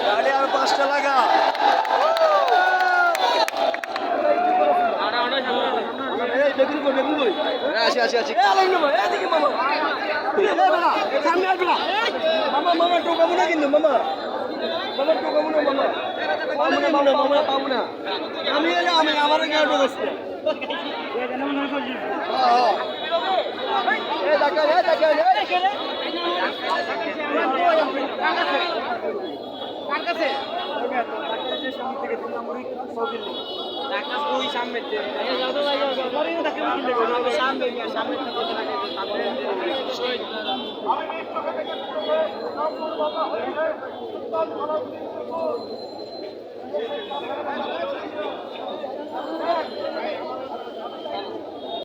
গাড়ি আর 5টা লাগা। আসি আসি আসি। সামনে আসবে না মামা, মামা টোকাবো না কিন্তু মামা, মামা টোকাবো না মামা, পাবো না মামা, মামা পাবো না। আমি আমার গাড়ি ঢোকাচ্ছি।